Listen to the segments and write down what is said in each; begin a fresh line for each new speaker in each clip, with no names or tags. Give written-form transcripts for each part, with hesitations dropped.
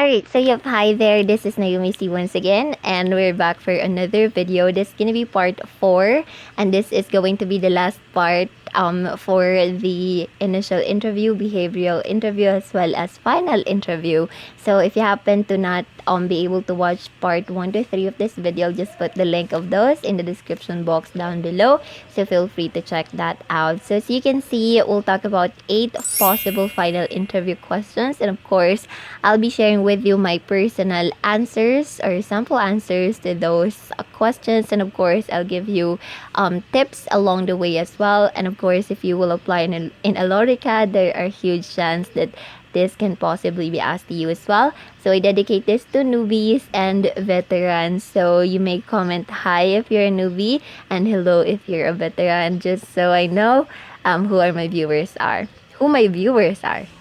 Alright, so yep, hi there, this is Nayumi Cee once again, and we're back for another video. This is gonna be part 4, and this is going to be the last part for the initial interview, behavioral interview, as well as final interview. So if you happen to not be able to watch part 1 to 3 of this video, I'll just put the link of those in the description box down below, so feel free to check that out. So as you can see, we'll talk about 8 possible final interview questions, and of course I'll be sharing with you my personal answers or sample answers to those questions, and of course I'll give you tips along the way as well. And of course, if you will apply in Alorica, there are huge chance that this can possibly be asked to you as well. So I dedicate this to newbies and veterans. So you may comment hi if you're a newbie and hello if you're a veteran, just so I know who my viewers are.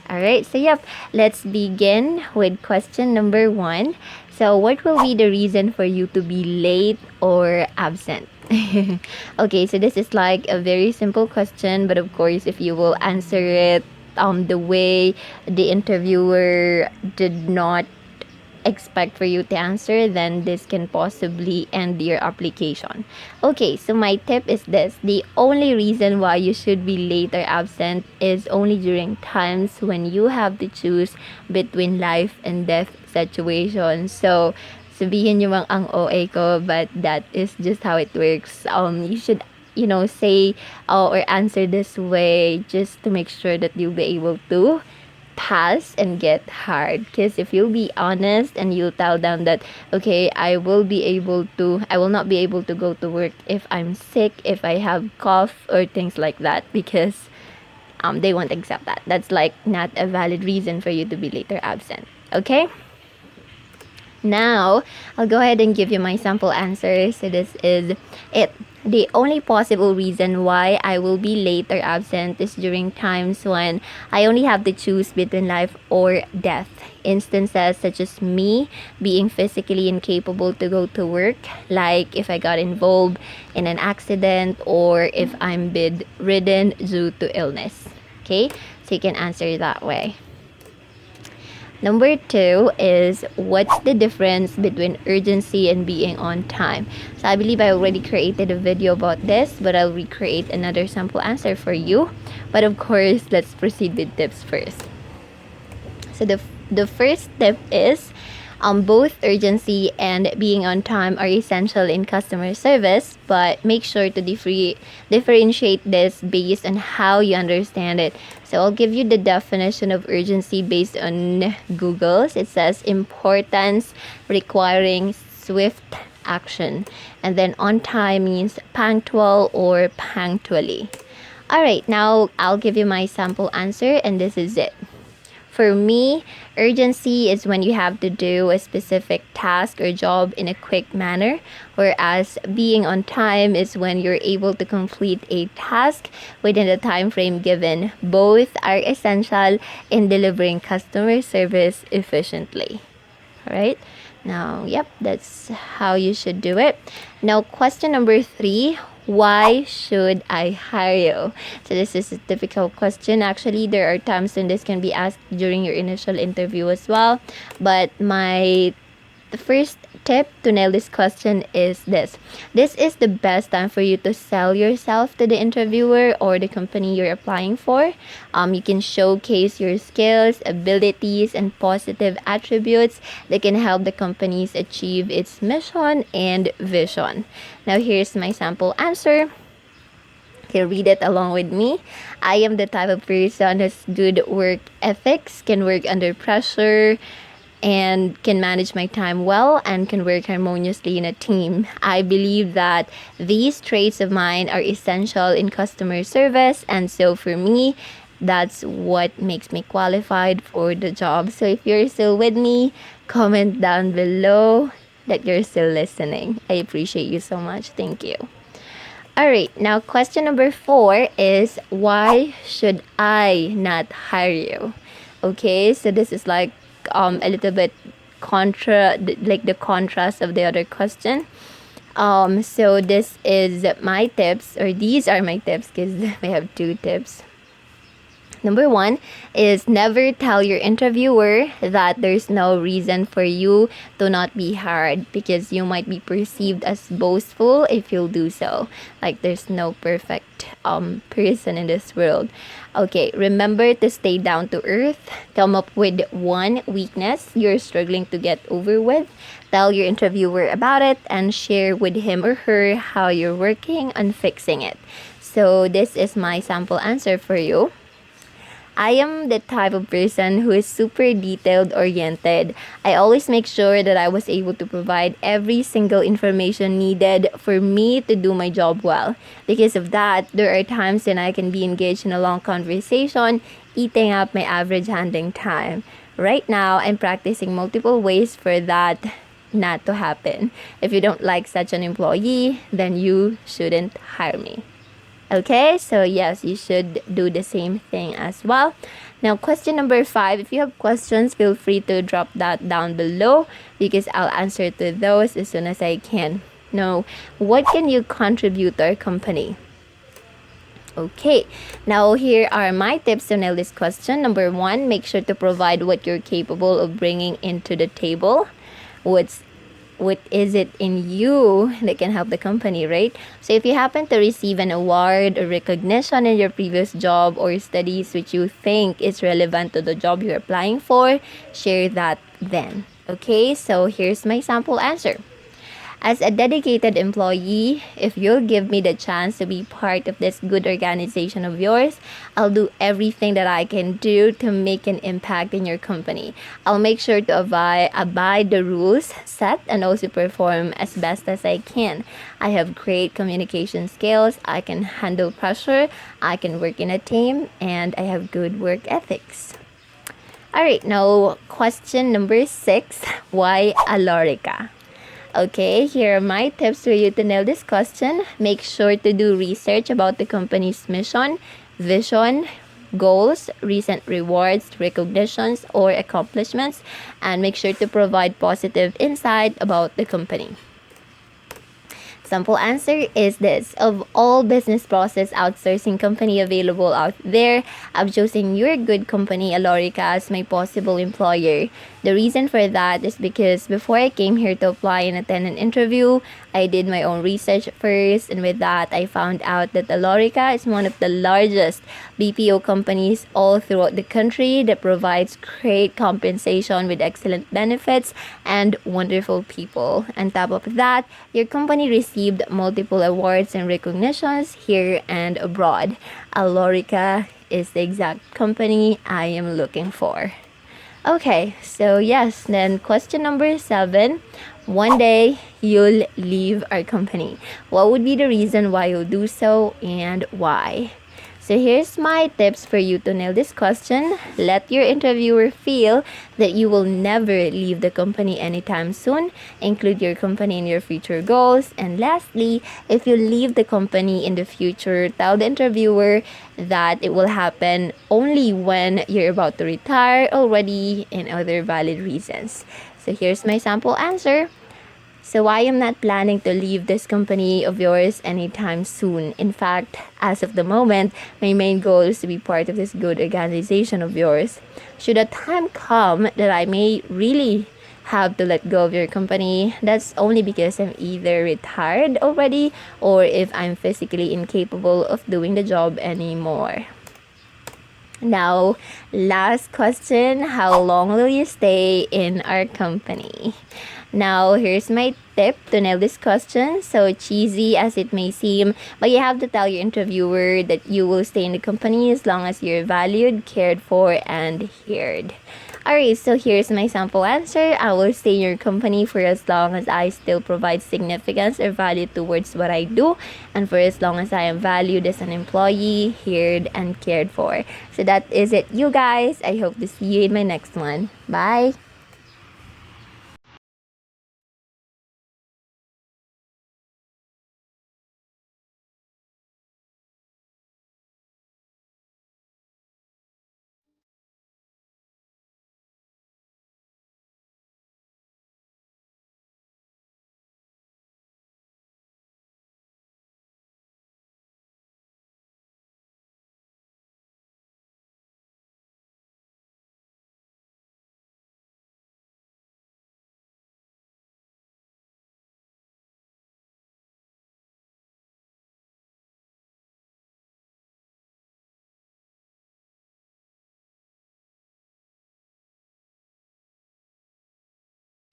Alright, so yep, let's begin with question number 1. So what will be the reason for you to be late or absent? Okay, so this is like a very simple question, but of course if you will answer it the way the interviewer did not expect for you to answer, then this can possibly end your application. Okay, so my tip is this: the only reason why you should be late or absent is only during times when you have to choose between life and death situations. So sabihin nyo mang ang OA ko, but that is just how it works. You should say or answer this way just to make sure that you'll be able to pass and get hired. Because if you'll be honest and you'll tell them that, okay, I will not be able to go to work if I'm sick, if I have cough or things like that, because they won't accept that. That's like not a valid reason for you to be late or absent. Okay, now I'll go ahead and give you my sample answer. So this is it. The only possible reason why I will be late or absent is during times when I only have to choose between life or death. Instances such as me being physically incapable to go to work, like if I got involved in an accident or if I'm bedridden due to illness. Okay, so you can answer that way. Number 2 is, what's the difference between urgency and being on time? So I believe I already created a video about this, but I'll recreate another sample answer for you. But of course, let's proceed with tips first. So the first tip is, both urgency and being on time are essential in customer service, but make sure to differentiate this based on how you understand it. So I'll give you the definition of urgency based on Google's. It says importance requiring swift action. And then on time means punctual or punctually. Alright, now I'll give you my sample answer, and this is it. For me, urgency is when you have to do a specific task or job in a quick manner, whereas being on time is when you're able to complete a task within the time frame given. Both are essential in delivering customer service efficiently. Alright? Now, yep, that's how you should do it. Now, question number 3. Why should I hire you? So this is a typical question. Actually, there are times when this can be asked during your initial interview as well. But the first tip to nail this question is this. This is the best time for you to sell yourself to the interviewer or the company you're applying for. You can showcase your skills, abilities, and positive attributes that can help the companies achieve its mission and vision. Now here's my sample answer. Okay, read it along with me. I am the type of person who's good work ethics, can work under pressure, and can manage my time well, and can work harmoniously in a team. I believe that these traits of mine are essential in customer service, and so for me, that's what makes me qualified for the job. So if you're still with me, comment down below that you're still listening. I appreciate you so much. Thank you. Alright, now question number 4 is, why should I not hire you? Okay, so this is like a little bit the contrast of the other question. So this is my tips, or these are my tips, because we have 2 tips. Number one is never tell your interviewer that there's no reason for you to not be hired, because you might be perceived as boastful if you'll do so. Like there's no perfect person in this world. Okay, remember to stay down to earth. Come up with one weakness you're struggling to get over with. Tell your interviewer about it and share with him or her how you're working on fixing it. So this is my sample answer for you. I am the type of person who is super detailed oriented. I always make sure that I was able to provide every single information needed for me to do my job well. Because of that, there are times when I can be engaged in a long conversation, eating up my average handling time. Right now, I'm practicing multiple ways for that not to happen. If you don't like such an employee, then you shouldn't hire me. Okay, so yes, you should do the same thing as well. Now, question number 5. If you have questions, feel free to drop that down below because I'll answer to those as soon as I can. Now, what can you contribute to our company? Okay, now here are my tips to nail this question. Number 1, make sure to provide what you're capable of bringing into the table. What is it in you that can help the company, right? So if you happen to receive an award or recognition in your previous job or studies which you think is relevant to the job you're applying for, share that then. Okay, so here's my sample answer. As a dedicated employee, if you'll give me the chance to be part of this good organization of yours, I'll do everything that I can do to make an impact in your company. I'll make sure to abide the rules set and also perform as best as I can. I have great communication skills, I can handle pressure, I can work in a team, and I have good work ethics. Alright, now question number 6, why Alorica? Okay, here are my tips for you to nail this question. Make sure to do research about the company's mission, vision, goals, recent rewards, recognitions, or accomplishments, and make sure to provide positive insight about the company. Sample answer is this. Of all business process outsourcing company available out there, I've chosen your good company, Alorica, as my possible employer. The reason for that is because before I came here to apply and attend an interview, I did my own research first, and with that, I found out that Alorica is one of the largest BPO companies all throughout the country that provides great compensation with excellent benefits and wonderful people. On top of that, your company received multiple awards and recognitions here and abroad. Alorica is the exact company I am looking for. Okay, so yes, then question number 7. One day you'll leave our company. What would be the reason why you'll do so and why? So here's my tips for you to nail this question. Let your interviewer feel that you will never leave the company anytime soon. Include your company in your future goals. And lastly, if you leave the company in the future, tell the interviewer that it will happen only when you're about to retire already and other valid reasons. So here's my sample answer. So I am not planning to leave this company of yours anytime soon. In fact, as of the moment, my main goal is to be part of this good organization of yours. Should a time come that I may really have to let go of your company, that's only because I'm either retired already or if I'm physically incapable of doing the job anymore. Now, last question, how long will you stay in our company? Now, here's my tip to nail this question. So cheesy as it may seem, but you have to tell your interviewer that you will stay in the company as long as you're valued, cared for, and heard. Alright, so here's my sample answer. I will stay in your company for as long as I still provide significance or value towards what I do, and for as long as I am valued as an employee, heard, and cared for. So that is it, you guys. I hope to see you in my next one. Bye!